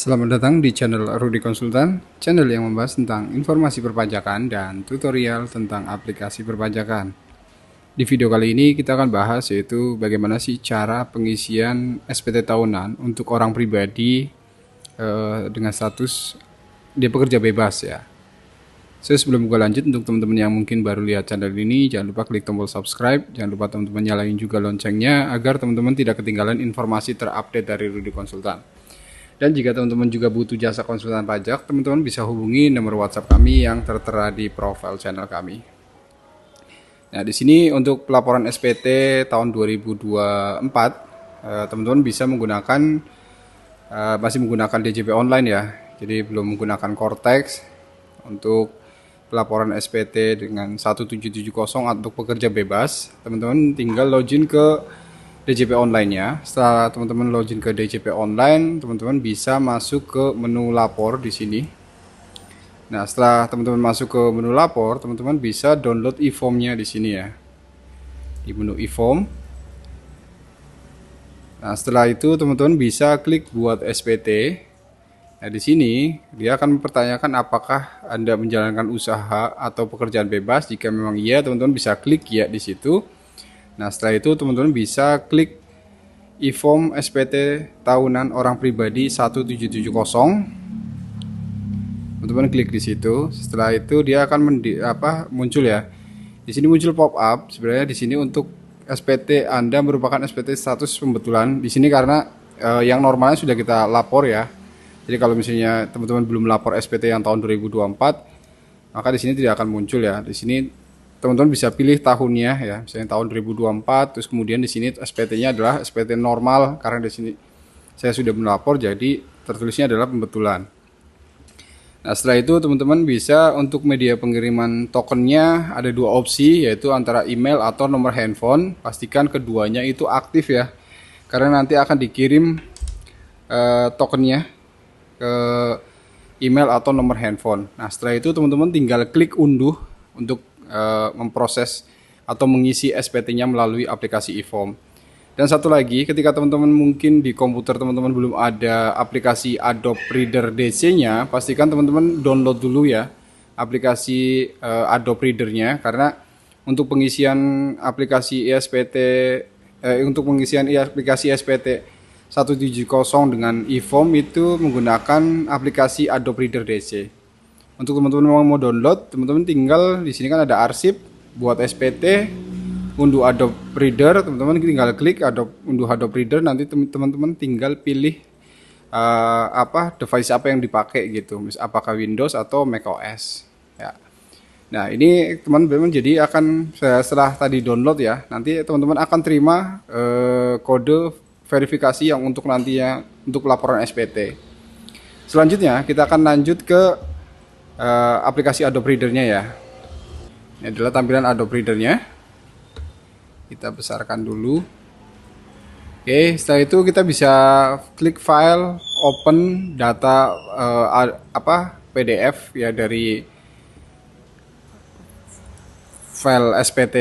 Selamat datang di channel Rudy Konsultan, channel yang membahas tentang informasi perpajakan dan tutorial tentang aplikasi perpajakan. Di video kali ini kita akan bahas yaitu bagaimana sih cara pengisian SPT tahunan untuk orang pribadi dengan status dia pekerja bebas ya. So, sebelum gue lanjut, untuk teman-teman yang mungkin baru lihat channel ini, jangan lupa klik tombol subscribe, jangan lupa teman-teman nyalain juga loncengnya agar teman-teman tidak ketinggalan informasi terupdate dari Rudy Konsultan. Dan jika teman-teman juga butuh jasa konsultan pajak, teman-teman bisa hubungi nomor WhatsApp kami yang tertera di profil channel kami. Nah, di sini untuk pelaporan SPT tahun 2024, teman-teman bisa menggunakan masih menggunakan DJP online ya. Jadi belum menggunakan Cortex untuk pelaporan SPT dengan 1770 untuk pekerja bebas. Teman-teman tinggal login ke DJP online-nya. Setelah teman-teman login ke DJP online, teman-teman bisa masuk ke menu lapor di sini. Nah, setelah teman-teman masuk ke menu lapor, teman-teman bisa download e-form-nya di sini ya. Di menu e-form. Nah, setelah itu teman-teman bisa klik buat SPT. Nah, di sini dia akan mempertanyakan apakah Anda menjalankan usaha atau pekerjaan bebas. Jika memang iya, teman-teman bisa klik ya di situ. Nah, setelah itu teman-teman bisa klik e-form SPT tahunan orang pribadi 1770. Teman-teman klik di situ. Setelah itu dia akan muncul ya. Di sini muncul pop up. Sebenarnya di sini untuk SPT Anda merupakan SPT status pembetulan. Di sini karena yang normalnya sudah kita lapor ya. Jadi kalau misalnya teman-teman belum lapor SPT yang tahun 2024, maka di sini tidak akan muncul ya. Di sini teman-teman bisa pilih tahunnya ya, misalnya tahun 2024, terus kemudian di sini SPT-nya adalah SPT normal karena di sini saya sudah melapor jadi tertulisnya adalah pembetulan. Nah, setelah itu teman-teman bisa untuk media pengiriman tokennya ada dua opsi, yaitu antara email atau nomor handphone. Pastikan keduanya itu aktif ya, karena nanti akan dikirim tokennya ke email atau nomor handphone. Nah, setelah itu teman-teman tinggal klik unduh untuk memproses atau mengisi SPT-nya melalui aplikasi e-form. Dan satu lagi, ketika teman-teman mungkin di komputer teman-teman belum ada aplikasi Adobe Reader DC-nya, pastikan teman-teman download dulu ya aplikasi Adobe Reader-nya, karena untuk pengisian aplikasi ISPT aplikasi SPT 170 dengan e-form itu menggunakan aplikasi Adobe Reader DC. Untuk teman-teman mau download, teman-teman tinggal di sini kan ada arsip buat SPT, unduh Adobe Reader, teman-teman tinggal klik unduh Adobe Reader, nanti teman-teman tinggal pilih device apa yang dipakai gitu, apakah Windows atau macOS ya. Nah, ini teman-teman jadi akan setelah tadi download ya, nanti teman-teman akan terima kode verifikasi yang untuk nantinya untuk laporan SPT. Selanjutnya kita akan lanjut ke aplikasi Adobe Reader-nya ya. Ini adalah tampilan Adobe Reader-nya. Kita besarkan dulu. Oke, setelah itu kita bisa klik file, open data PDF ya dari file SPT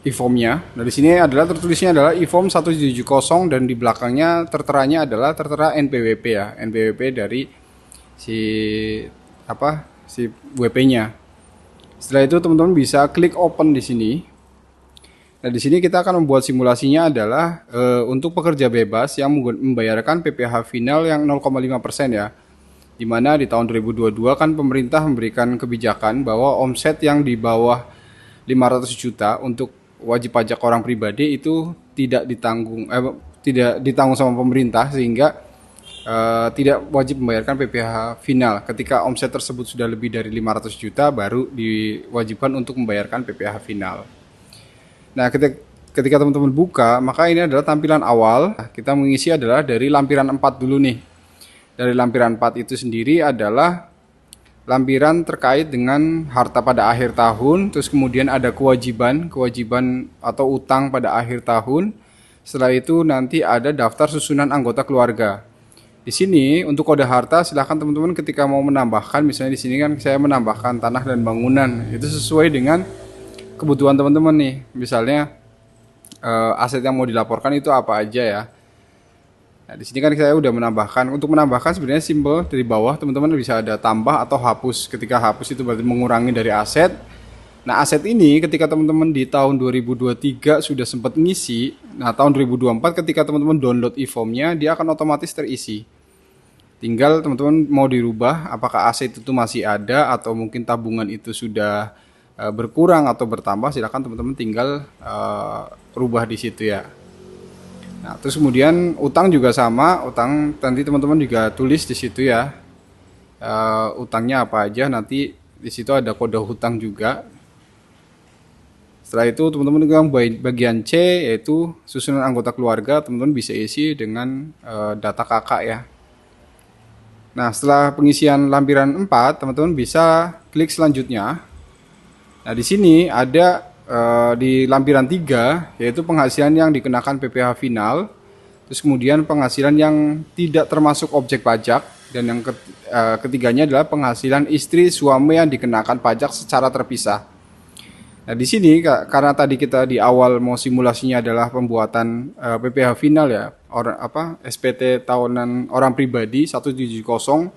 e-form-nya. Nah, di sini adalah tertulisnya adalah e-form 170 dan di belakangnya tertera NPWP ya, NPWP dari si WP-nya. Setelah itu teman-teman bisa klik open di sini. Nah, di sini kita akan membuat simulasinya adalah untuk pekerja bebas yang membayarkan PPh final yang 0,5% ya. Dimana di tahun 2022 kan pemerintah memberikan kebijakan bahwa omset yang di bawah 500 juta untuk wajib pajak orang pribadi itu tidak ditanggung sama pemerintah, sehingga tidak wajib membayarkan PPh final. Ketika omset tersebut sudah lebih dari 500 juta baru diwajibkan untuk membayarkan PPh final. Nah, ketika teman-teman buka, maka ini adalah tampilan awal. Kita mengisi adalah dari lampiran 4 dulu nih. Dari lampiran 4 itu sendiri adalah lampiran terkait dengan harta pada akhir tahun, terus kemudian ada kewajiban atau utang pada akhir tahun. Setelah itu nanti ada daftar susunan anggota keluarga. Di sini untuk kode harta silahkan teman-teman ketika mau menambahkan, misalnya di sini kan saya menambahkan tanah dan bangunan, itu sesuai dengan kebutuhan teman-teman nih. Misalnya aset yang mau dilaporkan itu apa aja ya. Nah, di sini kan saya udah menambahkan. Untuk menambahkan sebenarnya simple, dari bawah teman-teman bisa ada tambah atau hapus. Ketika hapus itu berarti mengurangi dari aset. Nah, aset ini ketika teman-teman di tahun 2023 sudah sempat ngisi, nah tahun 2024 ketika teman-teman download e-formnya, dia akan otomatis terisi. Tinggal teman-teman mau dirubah apakah aset itu masih ada atau mungkin tabungan itu sudah berkurang atau bertambah, silakan teman-teman tinggal rubah di situ ya. Nah, terus kemudian utang juga sama, utang nanti teman-teman juga tulis di situ ya. Utangnya apa aja, nanti di situ ada kode hutang juga. Setelah itu teman-teman yang bagian C yaitu susunan anggota keluarga, teman-teman bisa isi dengan data kakak ya. Nah, setelah pengisian lampiran 4, teman-teman bisa klik selanjutnya. Nah, di sini ada di lampiran 3 yaitu penghasilan yang dikenakan PPh final. Terus kemudian penghasilan yang tidak termasuk objek pajak, dan yang ketiganya adalah penghasilan istri suami yang dikenakan pajak secara terpisah. Nah, di sini karena tadi kita di awal mau simulasinya adalah pembuatan PPh final ya, SPT tahunan orang pribadi 170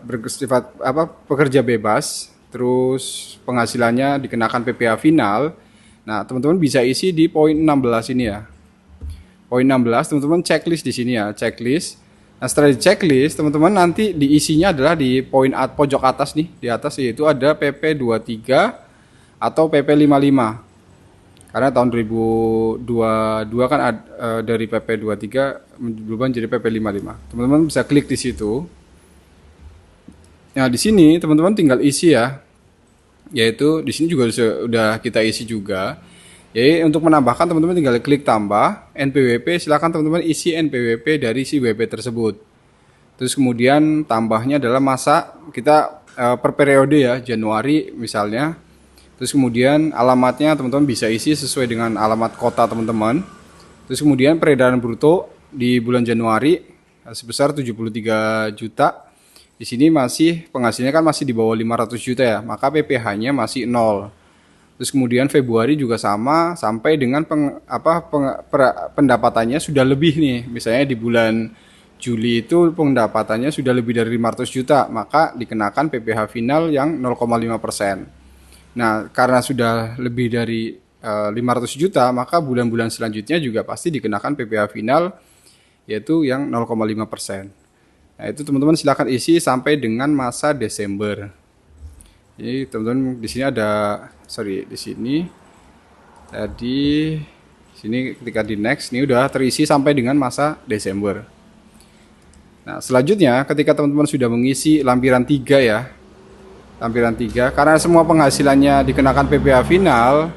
bersifat pekerja bebas, terus penghasilannya dikenakan PPh final. Nah, teman-teman bisa isi di poin 16 ini ya. Poin 16 teman-teman checklist di sini ya, checklist. Nah, setelah di checklist, teman-teman nanti diisinya adalah di poin pojok atas nih, di atas yaitu ada PP 23 atau PP 55. Karena tahun 2022 kan dari PP 23 berubah menjadi PP 55. Teman-teman bisa klik di situ. Nah, di sini teman-teman tinggal isi ya. Yaitu di sini juga sudah kita isi juga. Jadi untuk menambahkan teman-teman tinggal klik tambah NPWP, silakan teman-teman isi NPWP dari si WP tersebut. Terus kemudian tambahnya adalah masa kita per periode ya, Januari misalnya. Terus kemudian alamatnya teman-teman bisa isi sesuai dengan alamat kota teman-teman. Terus kemudian peredaran bruto di bulan Januari sebesar 73 juta. Di sini masih penghasilannya kan masih di bawah 500 juta ya, maka PPh-nya masih 0. Terus kemudian Februari juga sama sampai dengan pendapatannya sudah lebih nih. Misalnya di bulan Juli itu pendapatannya sudah lebih dari 500 juta, maka dikenakan PPh final yang 0,5%. Nah, karena sudah lebih dari 500 juta, maka bulan-bulan selanjutnya juga pasti dikenakan PPh final yaitu yang 0,5%. Nah, itu teman-teman silakan isi sampai dengan masa Desember. Jadi teman-teman di sini ada di sini tadi sini ketika di next ini udah terisi sampai dengan masa Desember. Nah, selanjutnya ketika teman-teman sudah mengisi lampiran 3 ya, lampiran 3, karena semua penghasilannya dikenakan PPh final,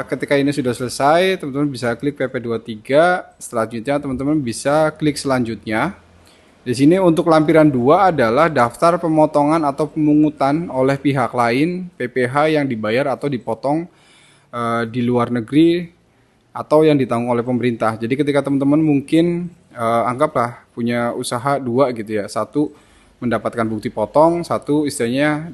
ketika ini sudah selesai, teman-teman bisa klik PP 23. Selanjutnya teman-teman bisa klik selanjutnya. Di sini untuk lampiran 2 adalah daftar pemotongan atau pemungutan oleh pihak lain PPh yang dibayar atau dipotong di luar negeri atau yang ditanggung oleh pemerintah. Jadi ketika teman-teman mungkin anggaplah punya usaha 2 gitu ya, satu mendapatkan bukti potong, satu istilahnya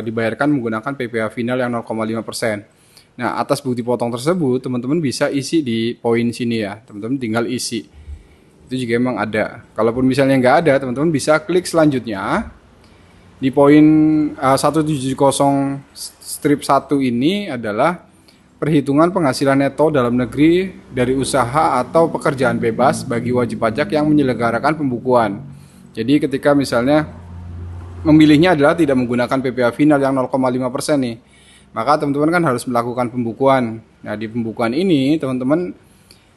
dibayarkan menggunakan PPh final yang 0,5%. Nah, atas bukti potong tersebut teman-teman bisa isi di poin sini ya, teman-teman tinggal isi. Itu juga emang ada. Kalaupun misalnya nggak ada, teman-teman bisa klik selanjutnya. Di poin 170 strip 1 ini adalah perhitungan penghasilan neto dalam negeri dari usaha atau pekerjaan bebas bagi wajib pajak yang menyelenggarakan pembukuan. Jadi ketika misalnya memilihnya adalah tidak menggunakan PPh final yang 0,5% nih, maka teman-teman kan harus melakukan pembukuan. Nah, di pembukuan ini teman-teman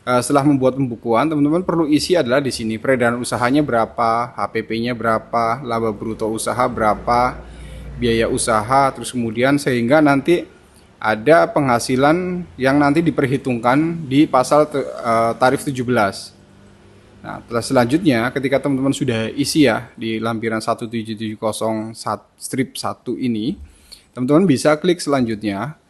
setelah membuat pembukuan, teman-teman perlu isi adalah di sini peredaran usahanya berapa, HPP-nya berapa, laba bruto usaha berapa, biaya usaha, terus kemudian sehingga nanti ada penghasilan yang nanti diperhitungkan di pasal tarif 17. Nah, selanjutnya ketika teman-teman sudah isi ya di lampiran 1770 strip 1 ini, teman-teman bisa klik selanjutnya.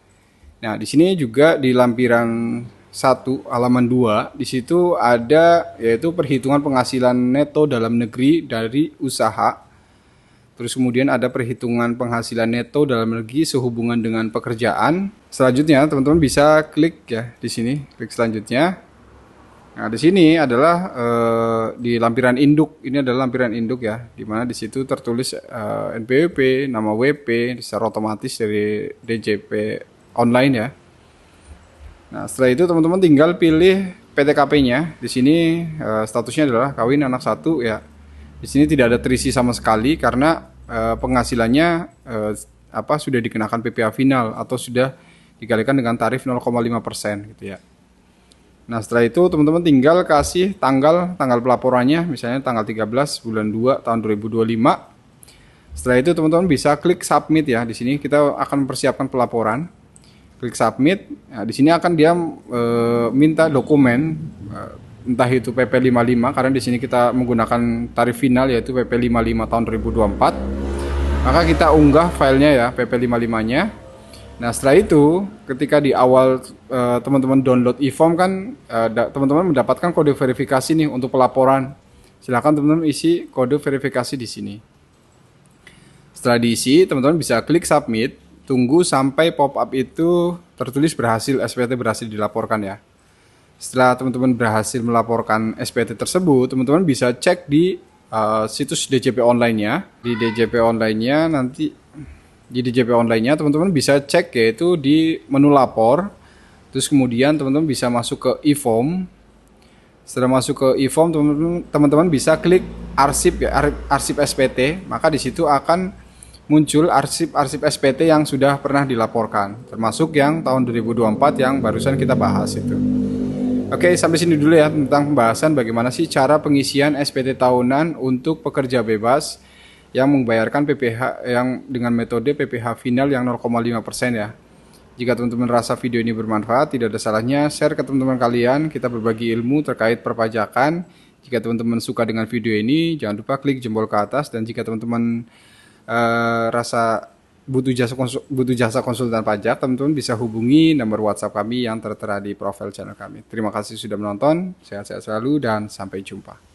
Nah, di sini juga di lampiran 1 halaman 2 di situ ada yaitu perhitungan penghasilan neto dalam negeri dari usaha. Terus kemudian ada perhitungan penghasilan neto dalam negeri sehubungan dengan pekerjaan. Selanjutnya teman-teman bisa klik ya di sini, klik selanjutnya. Nah, di sini adalah di lampiran induk. Ini adalah lampiran induk ya, di mana di situ tertulis NPWP, nama WP secara otomatis dari DJP online ya. Nah, setelah itu teman-teman tinggal pilih PTKP-nya. Di sini statusnya adalah kawin anak satu ya. Di sini tidak ada terisi sama sekali karena penghasilannya sudah dikenakan PPh final atau sudah dikalikan dengan tarif 0,5% gitu ya. Nah, setelah itu teman-teman tinggal kasih tanggal pelaporannya, misalnya tanggal 13 bulan 2 tahun 2025. Setelah itu teman-teman bisa klik submit ya. Di sini kita akan mempersiapkan pelaporan. Klik submit. Nah, di sini akan dia minta dokumen entah itu PP55 karena di sini kita menggunakan tarif final yaitu PP55 tahun 2024. Maka kita unggah filenya ya, PP55-nya. Nah, setelah itu ketika di awal teman-teman download e-form kan teman-teman mendapatkan kode verifikasi nih untuk pelaporan. Silakan teman-teman isi kode verifikasi di sini. Setelah diisi, teman-teman bisa klik submit, tunggu sampai pop-up itu tertulis berhasil, SPT berhasil dilaporkan ya. Setelah teman-teman berhasil melaporkan SPT tersebut, teman-teman bisa cek di situs DJP online-nya. Di DJP online-nya nanti di DJP online-nya teman-teman bisa cek yaitu di menu lapor. Terus kemudian teman-teman bisa masuk ke e-form. Setelah masuk ke e-form, teman-teman bisa klik arsip ya, arsip SPT, maka di situ akan muncul arsip SPT yang sudah pernah dilaporkan, termasuk yang tahun 2024 yang barusan kita bahas itu. Oke, sampai sini dulu ya tentang pembahasan bagaimana sih cara pengisian SPT tahunan untuk pekerja bebas yang membayarkan PPh yang dengan metode PPh final yang 0,5% ya. Jika teman-teman rasa video ini bermanfaat, tidak ada salahnya share ke teman-teman kalian, kita berbagi ilmu terkait perpajakan. Jika teman-teman suka dengan video ini, jangan lupa klik jempol ke atas, dan jika teman-teman rasa butuh jasa konsultan pajak, teman-teman bisa hubungi nomor WhatsApp kami yang tertera di profil channel kami. Terima kasih sudah menonton, sehat-sehat selalu dan sampai jumpa.